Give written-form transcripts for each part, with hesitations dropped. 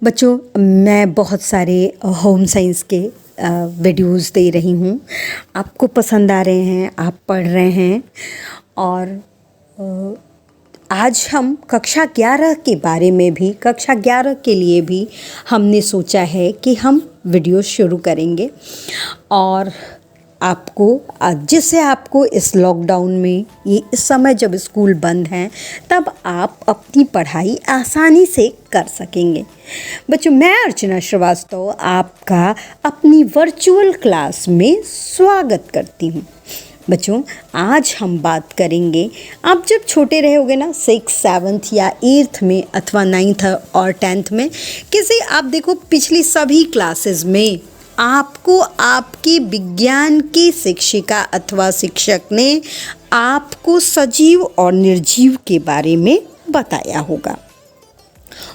बच्चों, मैं बहुत सारे होम साइंस के वीडियोस दे रही हूँ। आपको पसंद आ रहे हैं, आप पढ़ रहे हैं। और आज हम कक्षा 11 के बारे में भी, कक्षा 11 के लिए भी हमने सोचा है कि हम वीडियो शुरू करेंगे। और आपको जिससे आपको इस लॉकडाउन में, ये इस समय जब स्कूल बंद हैं, तब आप अपनी पढ़ाई आसानी से कर सकेंगे। बच्चों, मैं अर्चना श्रीवास्तव आपका अपनी वर्चुअल क्लास में स्वागत करती हूँ। बच्चों, आज हम बात करेंगे, आप जब छोटे रहे होगे ना, 6, 7 या 8 में अथवा 9th और 10th में, किसी आप देखो पिछली सभी क्लासेस में आपको आपकी विज्ञान की शिक्षिका अथवा शिक्षक ने आपको सजीव और निर्जीव के बारे में बताया होगा।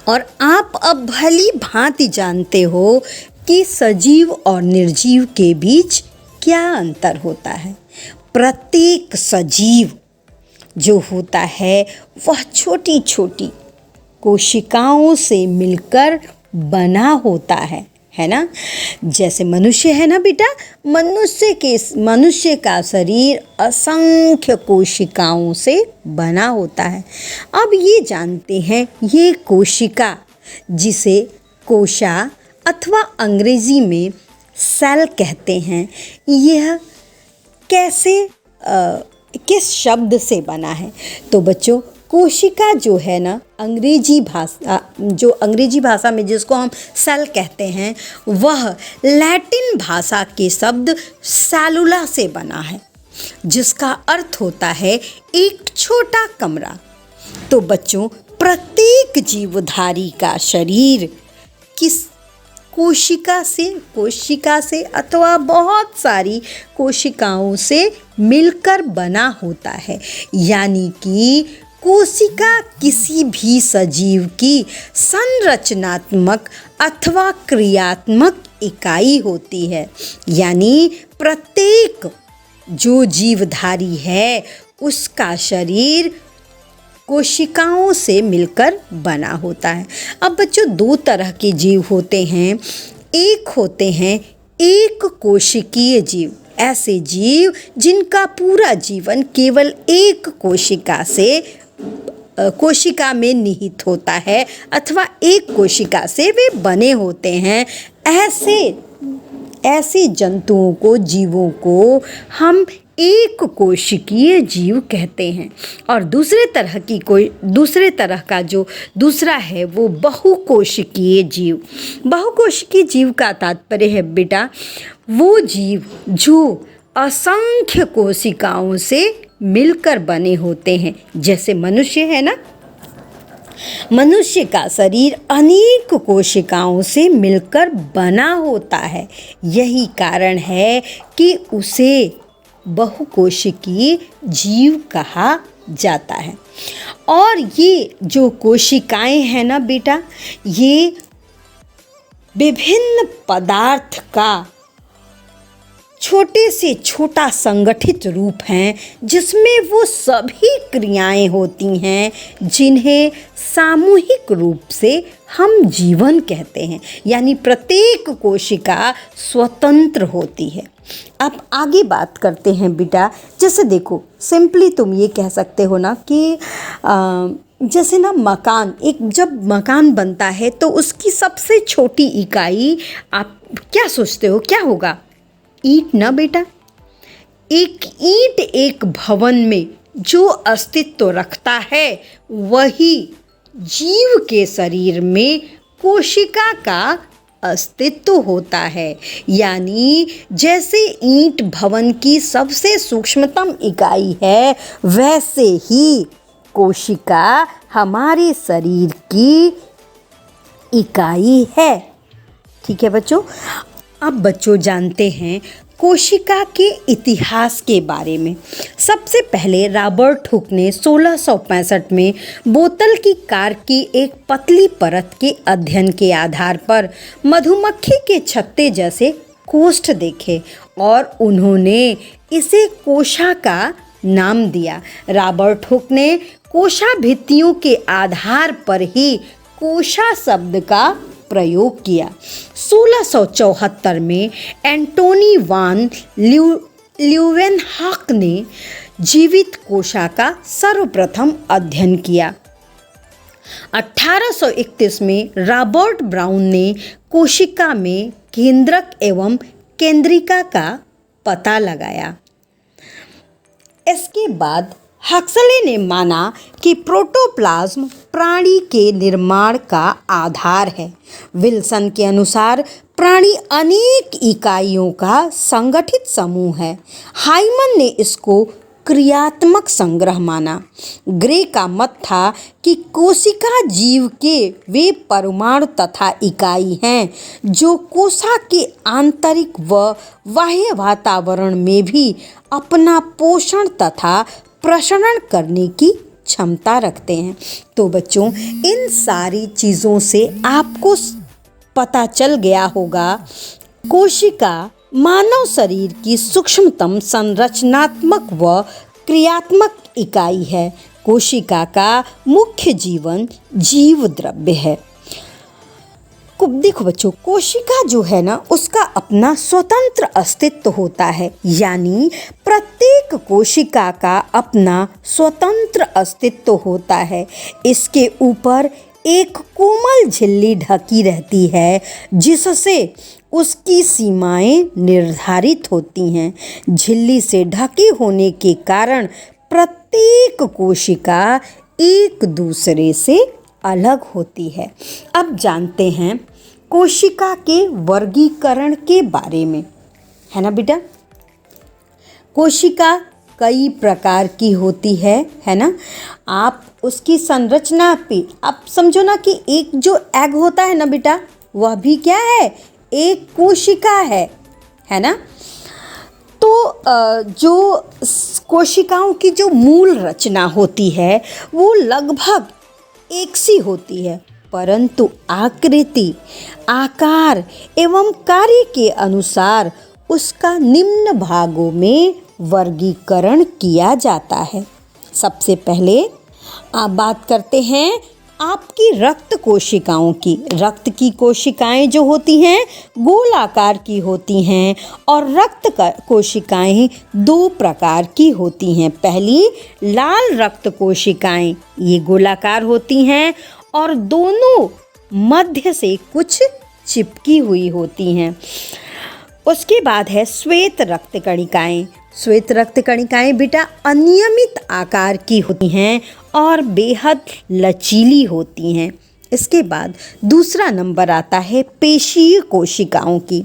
और आप अब भली भांति जानते हो कि सजीव और निर्जीव के बीच क्या अंतर होता है। प्रत्येक सजीव जो होता है वह छोटी छोटी कोशिकाओं से मिलकर बना होता है ना। जैसे मनुष्य है ना बेटा, मनुष्य का शरीर असंख्य कोशिकाओं से बना होता है। अब ये जानते हैं, ये कोशिका, जिसे कोशा अथवा अंग्रेजी में सेल कहते हैं, यह कैसे किस शब्द से बना है। तो बच्चों, कोशिका जो है ना, अंग्रेजी भाषा में जिसको हम सेल कहते हैं, वह लैटिन भाषा के शब्द सेलुला से बना है, जिसका अर्थ होता है एक छोटा कमरा। तो बच्चों, प्रत्येक जीवधारी का शरीर किस कोशिका से अथवा बहुत सारी कोशिकाओं से मिलकर बना होता है। यानी कि कोशिका किसी भी सजीव की संरचनात्मक अथवा क्रियात्मक इकाई होती है। यानी प्रत्येक जो जीवधारी है उसका शरीर कोशिकाओं से मिलकर बना होता है। अब बच्चों, 2 तरह के जीव होते हैं। एक होते हैं एक कोशिकीय जीव, ऐसे जीव जिनका पूरा जीवन केवल एक कोशिका में निहित होता है अथवा एक कोशिका से वे बने होते हैं। ऐसे जंतुओं को, जीवों को हम एक कोशिकीय जीव कहते हैं। और दूसरे तरह का जो दूसरा है वो बहुकोशिकीय जीव। बहुकोशिकीय जीव का तात्पर्य है बेटा वो जीव जो असंख्य कोशिकाओं से मिलकर बने होते हैं। जैसे मनुष्य है ना, मनुष्य का शरीर अनेक कोशिकाओं से मिलकर बना होता है। यही कारण है कि उसे बहुकोशिकीय जीव कहा जाता है। और ये जो कोशिकाएं हैं ना बेटा, ये विभिन्न पदार्थ का छोटे से छोटा संगठित रूप हैं, जिसमें वो सभी क्रियाएं होती हैं जिन्हें सामूहिक रूप से हम जीवन कहते हैं। यानी प्रत्येक कोशिका स्वतंत्र होती है। अब आगे बात करते हैं बेटा। जैसे देखो, सिंपली तुम ये कह सकते हो ना कि जैसे ना जब मकान बनता है तो उसकी सबसे छोटी इकाई, आप क्या सोचते हो क्या होगा? ईंट ना बेटा। एक ईंट एक भवन में जो अस्तित्व रखता है, वही जीव के शरीर में कोशिका का अस्तित्व होता है। यानी जैसे ईंट भवन की सबसे सूक्ष्मतम इकाई है, वैसे ही कोशिका हमारे शरीर की इकाई है। ठीक है बच्चों। अब बच्चों जानते हैं कोशिका के इतिहास के बारे में। सबसे पहले रॉबर्ट हुक ने 1665 में बोतल की कार की एक पतली परत के अध्ययन के आधार पर मधुमक्खी के छत्ते जैसे कोष्ठ देखे और उन्होंने इसे कोशा का नाम दिया। रॉबर्ट हुक ने कोशा भित्तियों के आधार पर ही कोशा शब्द का प्रयोग किया। 1674 में एंटोनी वान ल्यूवेनहॉक ने जीवित कोशिका का सर्वप्रथम अध्ययन किया। 1831 में रॉबर्ट ब्राउन ने कोशिका में केंद्रक एवं केंद्रिका का पता लगाया। इसके बाद हक्सले ने माना कि प्रोटोप्लाज्म प्राणी के निर्माण का आधार है। विल्सन के अनुसार प्राणी अनेक इकाइयों का संगठित समूह है। हाइमन ने इसको क्रियात्मक संग्रह माना। ग्रे का मत था कि कोशिका जीव के वे परमाणु तथा इकाई हैं जो कोशिका के आंतरिक व बाह्य वातावरण में भी अपना पोषण तथा प्रसरण करने की क्षमता रखते हैं। तो बच्चों, इन सारी चीज़ों से आपको पता चल गया होगा कोशिका मानव शरीर की सूक्ष्मतम संरचनात्मक व क्रियात्मक इकाई है। कोशिका का मुख्य जीवन जीव द्रव्य है। देखो बच्चों, कोशिका जो है ना, उसका अपना स्वतंत्र अस्तित्व होता है, यानी प्रत्येक कोशिका का अपना स्वतंत्र अस्तित्व होता है। इसके ऊपर एक कोमल झिल्ली ढकी रहती है जिससे उसकी सीमाएं निर्धारित होती हैं। झिल्ली से ढके होने के कारण प्रत्येक कोशिका एक दूसरे से अलग होती है। अब जानते हैं कोशिका के वर्गीकरण के बारे में, है ना बेटा। कोशिका कई प्रकार की होती है ना। आप उसकी संरचना पे आप समझो ना कि एक जो एग होता है ना बेटा, वह भी क्या है, एक कोशिका है ना। तो जो कोशिकाओं की जो मूल रचना होती है वो लगभग एक सी होती है, परंतु आकृति, आकार एवं कार्य के अनुसार उसका निम्न भागों में वर्गीकरण किया जाता है। सबसे पहले आप बात करते हैं आपकी रक्त कोशिकाओं की। रक्त की कोशिकाएं जो होती हैं गोलाकार की होती हैं और रक्त कोशिकाएं दो प्रकार की होती हैं। पहली लाल रक्त कोशिकाएं, ये गोलाकार होती हैं और दोनों मध्य से कुछ चिपकी हुई होती हैं। उसके बाद है श्वेत रक्त कणिकाएं। श्वेत रक्त कणिकाएं बेटा अनियमित आकार की होती हैं और बेहद लचीली होती हैं। इसके बाद दूसरा नंबर आता है पेशीय कोशिकाओं की।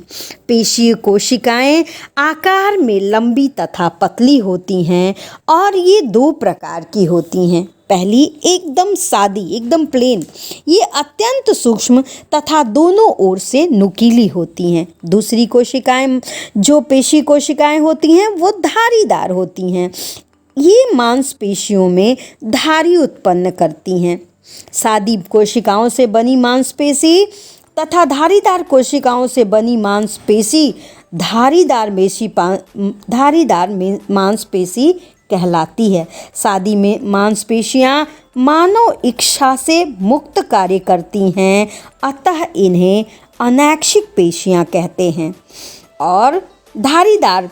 पेशीय कोशिकाएं आकार में लंबी तथा पतली होती हैं और ये दो प्रकार की होती हैं। पहली एकदम सादी, एकदम प्लेन, ये अत्यंत सूक्ष्म तथा दोनों ओर से नुकीली होती हैं। दूसरी कोशिकाएं जो पेशी कोशिकाएं होती हैं वो धारीदार होती हैं। ये मांसपेशियों में धारी उत्पन्न करती हैं। सादी कोशिकाओं से बनी मांसपेशी तथा धारीदार कोशिकाओं से बनी मांसपेशी धारीदार मांसपेशी कहलाती है। सादी में मांसपेशियां मानव इच्छा से मुक्त कार्य करती हैं, अतः इन्हें अनैच्छिक पेशियां कहते हैं। और धारीदार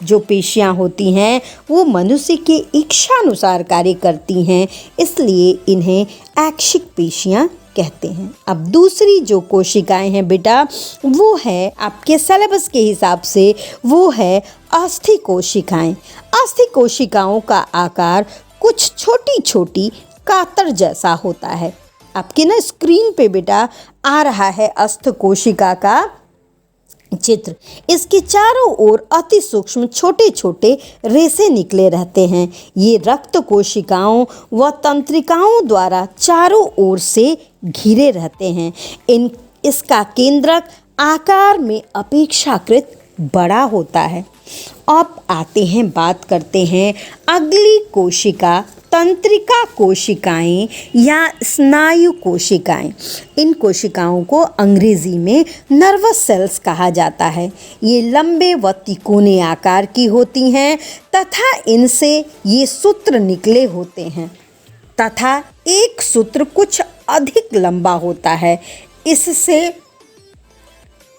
जो पेशियां होती हैं वो मनुष्य के इच्छानुसार कार्य करती हैं, इसलिए इन्हें ऐच्छिक पेशियां कहते हैं। अब दूसरी जो कोशिकाएं हैं बेटा वो है आपके सिलेबस के हिसाब से वो है अस्थि कोशिकाएं। अस्थि कोशिकाओं का आकार कुछ छोटी छोटी कातर जैसा होता है। आपके ना स्क्रीन पे बेटा आ रहा है अस्थि कोशिका का चित्र। इसके चारों ओर अति सूक्ष्म छोटे छोटे रेशे निकले रहते हैं। ये रक्त कोशिकाओं व तंत्रिकाओं द्वारा चारों ओर से घिरे रहते हैं। इसका केंद्रक आकार में अपेक्षाकृत बड़ा होता है। अब आते हैं, बात करते हैं अगली कोशिका, तंत्रिका कोशिकाएं या स्नायु कोशिकाएं। इन कोशिकाओं को अंग्रेजी में नर्वस सेल्स कहा जाता है। ये लंबे व तिकोने आकार की होती हैं तथा इनसे ये सूत्र निकले होते हैं तथा एक सूत्र कुछ अधिक लंबा होता है। इससे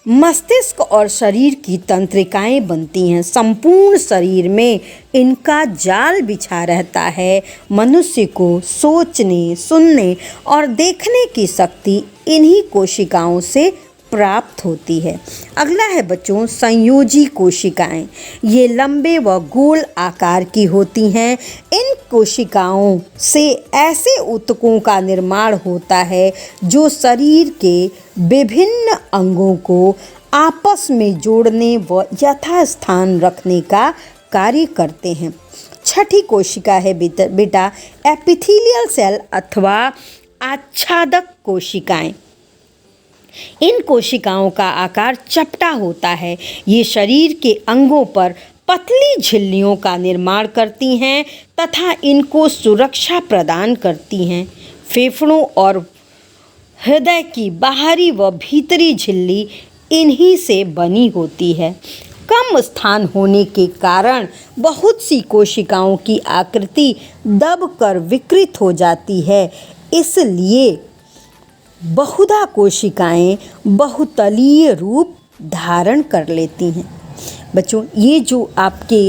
मस्तिष्क और शरीर की तंत्रिकाएं बनती हैं। संपूर्ण शरीर में इनका जाल बिछा रहता है। मनुष्य को सोचने, सुनने और देखने की शक्ति इन्हीं कोशिकाओं से प्राप्त होती है। अगला है बच्चों संयोजी कोशिकाएं। ये लंबे व गोल आकार की होती हैं। इन कोशिकाओं से ऐसे ऊतकों का निर्माण होता है जो शरीर के विभिन्न अंगों को आपस में जोड़ने व यथास्थान रखने का कार्य करते हैं। छठी कोशिका है बेटा एपिथेलियल सेल अथवा आच्छादक कोशिकाएं। इन कोशिकाओं का आकार चपटा होता है। ये शरीर के अंगों पर पतली झिल्लियों का निर्माण करती हैं तथा इनको सुरक्षा प्रदान करती हैं। फेफड़ों और हृदय की बाहरी व भीतरी झिल्ली इन्हीं से बनी होती है। कम स्थान होने के कारण बहुत सी कोशिकाओं की आकृति दबकर विकृत हो जाती है। इसलिए बहुधा कोशिकाएं बहुतलीय रूप धारण कर लेती हैं। बच्चों ये जो आपके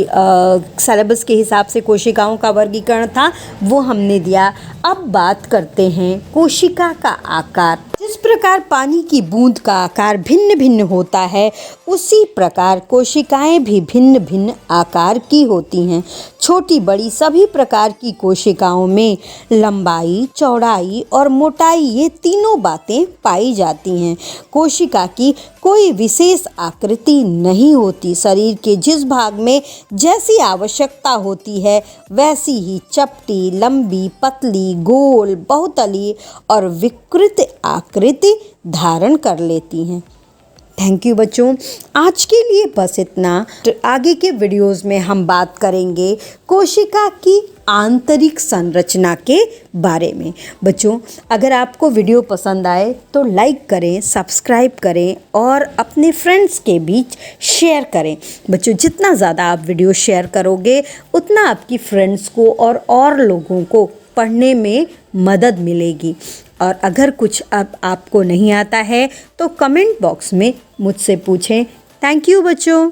सिलेबस के हिसाब से कोशिकाओं का वर्गीकरण था वो हमने दिया। अब बात करते हैं कोशिका का आकार। जिस प्रकार पानी की बूंद का आकार भिन्न भिन्न होता है उसी प्रकार कोशिकाएं भी भिन्न भिन्न आकार की होती हैं। छोटी बड़ी सभी प्रकार की कोशिकाओं में लंबाई, चौड़ाई और मोटाई ये तीनों बातें पाई जाती हैं। कोशिका की कोई विशेष आकृति नहीं होती। शरीर के जिस भाग में जैसी आवश्यकता होती है वैसी ही चपटी, लंबी, पतली, गोल, बहुतली और विकृत आकृति धारण कर लेती हैं। थैंक यू बच्चों, आज के लिए बस इतना। आगे के वीडियोस में हम बात करेंगे कोशिका की आंतरिक संरचना के बारे में। बच्चों अगर आपको वीडियो पसंद आए तो लाइक करें, सब्सक्राइब करें और अपने फ्रेंड्स के बीच शेयर करें। बच्चों जितना ज़्यादा आप वीडियो शेयर करोगे उतना आपकी फ्रेंड्स को और लोगों को पढ़ने में मदद मिलेगी। और अगर कुछ अब आपको नहीं आता है तो कमेंट बॉक्स में मुझसे पूछें। थैंक यू बच्चों।